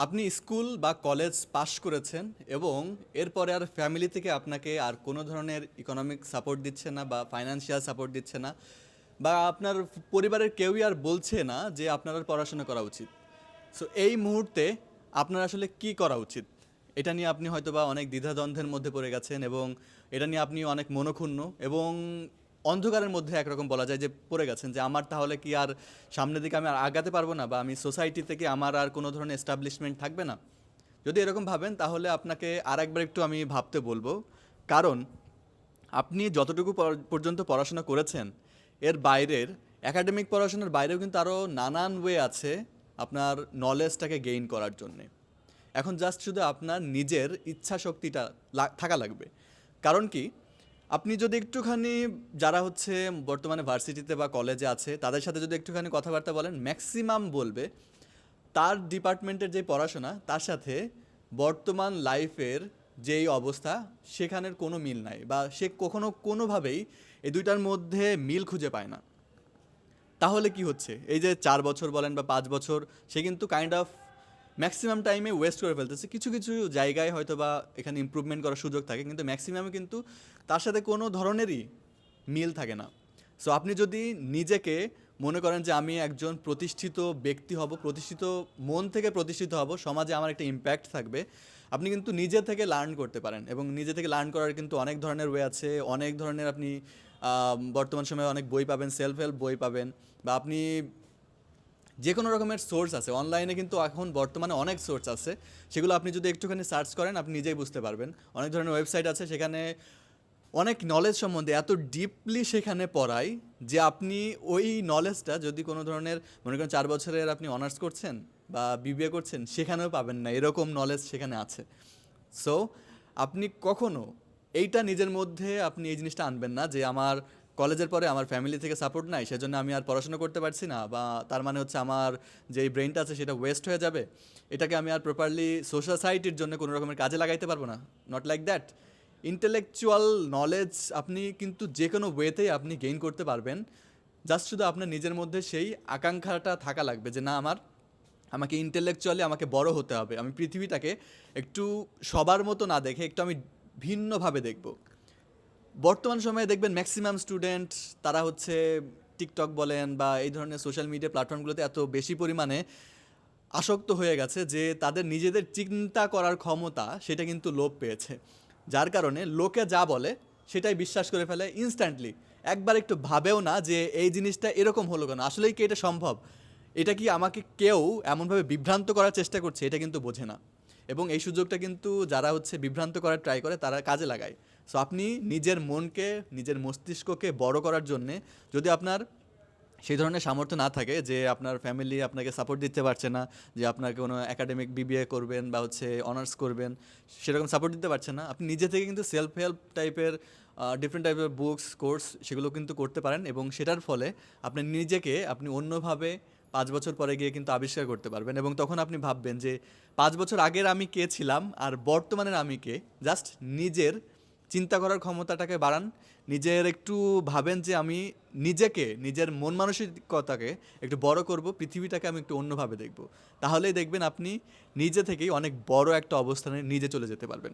আপনি স্কুল বা কলেজ পাশ করেছেন এবং এরপরে আর ফ্যামিলি থেকে আপনাকে আর কোনো ধরনের ইকোনমিক সাপোর্ট দিচ্ছে না বা ফাইনান্সিয়াল সাপোর্ট দিচ্ছে না, বা আপনার পরিবারের কেউই আর বলছে না যে আপনার আর পড়াশোনা করা উচিত। সো এই মুহূর্তে আপনার আসলে কি করা উচিত? এটা নিয়ে আপনি হয়তোবা অনেক দ্বিধাদ্বন্দ্বের মধ্যে পড়ে গেছেন, এবং এটা নিয়ে আপনি অনেক মনক্ষুণ্ণ এবং অন্ধকারের মধ্যে একরকম বলা যায় যে পড়ে গেছেন, যে আমার তাহলে কি আর সামনের দিকে আমি আর আগাতে পারবো না, বা আমি সোসাইটি থেকে আমার আর কোনো ধরনের এস্টাবলিশমেন্ট থাকবে না। যদি এরকম ভাবেন তাহলে আপনাকে আর একবার একটু আমি ভাবতে বলবো। কারণ আপনি যতটুকু পর্যন্ত পড়াশোনা করেছেন, এর বাইরের একাডেমিক পড়াশোনার বাইরেও কিন্তু আরও নানান ওয়ে আছে আপনার নলেজটাকে গেইন করার জন্যে। এখন জাস্ট শুধু আপনার নিজের ইচ্ছা শক্তিটা থাকা লাগবে। কারণ কি, আপনি যদি একটুখানি যারা হচ্ছে বর্তমানে ভার্সিটিতে বা কলেজে আছে তাদের সাথে যদি একটুখানি কথাবার্তা বলেন, ম্যাক্সিমাম বলবে তার ডিপার্টমেন্টের যে পড়াশোনা তার সাথে বর্তমান লাইফের যেই অবস্থা সেখানের কোনো মিল নাই, বা সে কখনো কোনোভাবেই এই দুইটার মধ্যে মিল খুঁজে পায় না। তাহলে কি হচ্ছে, এই যে 4 বছর বলেন বা 5 বছর, সে কিন্তু কাইন্ড অফ ম্যাক্সিমাম টাইমে ওয়েস্ট করে ফেলতেছে। কিছু কিছু জায়গায় হয়তো বা এখানে ইমপ্রুভমেন্ট করার সুযোগ থাকে, কিন্তু ম্যাক্সিমামে কিন্তু তার সাথে কোনো ধরনেরই মিল থাকে না। সো আপনি যদি নিজেকে মনে করেন যে আমি একজন প্রতিষ্ঠিত ব্যক্তি হব, প্রতিষ্ঠিত মন থেকে প্রতিষ্ঠিত হব, সমাজে আমার একটা ইম্প্যাক্ট থাকবে, আপনি কিন্তু নিজে থেকে লার্ন করতে পারেন। এবং নিজে থেকে লার্ন করার কিন্তু অনেক ধরনের ওয়ে আছে, অনেক ধরনের আপনি বর্তমান সময়ে অনেক বই পাবেন, সেলফ হেল্প বই পাবেন, বা আপনি যে কোনো রকমের সোর্স আছে অনলাইনে, কিন্তু এখন বর্তমানে অনেক সোর্স আছে, সেগুলো আপনি যদি একটুখানি সার্চ করেন আপনি নিজেই বুঝতে পারবেন। অনেক ধরনের ওয়েবসাইট আছে, সেখানে অনেক নলেজ সম্বন্ধে এত ডিপলি সেখানে পড়ায় যে আপনি ওই নলেজটা যদি কোনো ধরনের, মনে করেন 4 বছরের আপনি অনার্স করছেন বা বিবিএ করছেন, সেখানেও পাবেন না, এরকম নলেজ সেখানে আছে। সো আপনি কখনো এইটা নিজের মধ্যে আপনি এই জিনিসটা আনবেন না যে আমার কলেজের পরে আমার ফ্যামিলি থেকে সাপোর্ট নাই, সেজন্য আমি আর পড়াশোনা করতে পারছি না, বা তার মানে হচ্ছে আমার যেই ব্রেনটা আছে সেটা ওয়েস্ট হয়ে যাবে, এটাকে আমি আর প্রপারলি সোসাইটির জন্য কোনো রকমের কাজে লাগাইতে পারবো না। Not like that. Intellectual knowledge আপনি কিন্তু যে কোনো ওয়েতেই আপনি গেইন করতে পারবেন। জাস্ট শুধু আপনার নিজের মধ্যে সেই আকাঙ্ক্ষাটা থাকা লাগবে যে না, আমাকে ইন্টেলেকচুয়ালি আমাকে বড় হতে হবে, আমি পৃথিবীটাকে একটু সবার মতো না দেখে একটু আমি ভিন্নভাবে দেখব। বর্তমান সময়ে দেখবেন ম্যাক্সিমাম স্টুডেন্ট তারা হচ্ছে টিকটক বলেন বা এই ধরনের সোশ্যাল মিডিয়া প্ল্যাটফর্মগুলোতে এত বেশি পরিমাণে আসক্ত হয়ে গেছে যে তাদের নিজেদের চিন্তা করার ক্ষমতা সেটা কিন্তু লোপ পেয়েছে। যার কারণে লোকে যা বলে সেটাই বিশ্বাস করে ফেলে ইনস্ট্যান্টলি। একবার একটু ভাবেও না যে এই জিনিসটা এরকম হলো কেন, আসলেই কি এটা সম্ভব, এটা কি আমাকে কেউ এমনভাবে বিভ্রান্ত করার চেষ্টা করছে, এটা কিন্তু বোঝে না। এবং এই সুযোগটা কিন্তু যারা হচ্ছে বিভ্রান্ত করার ট্রাই করে তারা কাজে লাগায়। সো আপনি নিজের মনকে, নিজের মস্তিষ্ককে বড় করার জন্যে, যদি আপনার সেই ধরনের সামর্থ্য না থাকে যে আপনার ফ্যামিলি আপনাকে সাপোর্ট দিতে পারছে না, যে আপনাকে কোনো একাডেমিক বিবিএ করবেন বা হচ্ছে অনার্স করবেন, সেরকম সাপোর্ট দিতে পারছে না, আপনি নিজে থেকে কিন্তু সেলফ হেল্প টাইপের ডিফারেন্ট টাইপের বুকস কোর্স সেগুলো কিন্তু করতে পারেন, এবং সেটার ফলে আপনি নিজেকে আপনি অন্যভাবে 5 বছর পরে গিয়ে কিন্তু আবিষ্কার করতে পারবেন। এবং তখন আপনি ভাববেন যে 5 বছর আগের আমি কে ছিলাম আর বর্তমানের আমি কে। জাস্ট নিজের চিন্তা করার ক্ষমতাটাকে বাড়ান, নিজের একটু ভাবেন যে আমি নিজেকে, নিজের মন মানসিকতাকে একটু বড় করব, পৃথিবীটাকে আমি একটু অন্যভাবে দেখব। তাহলেই দেখবেন আপনি নিজে থেকেই অনেক বড় একটা অবস্থানে নিজে চলে যেতে পারবেন।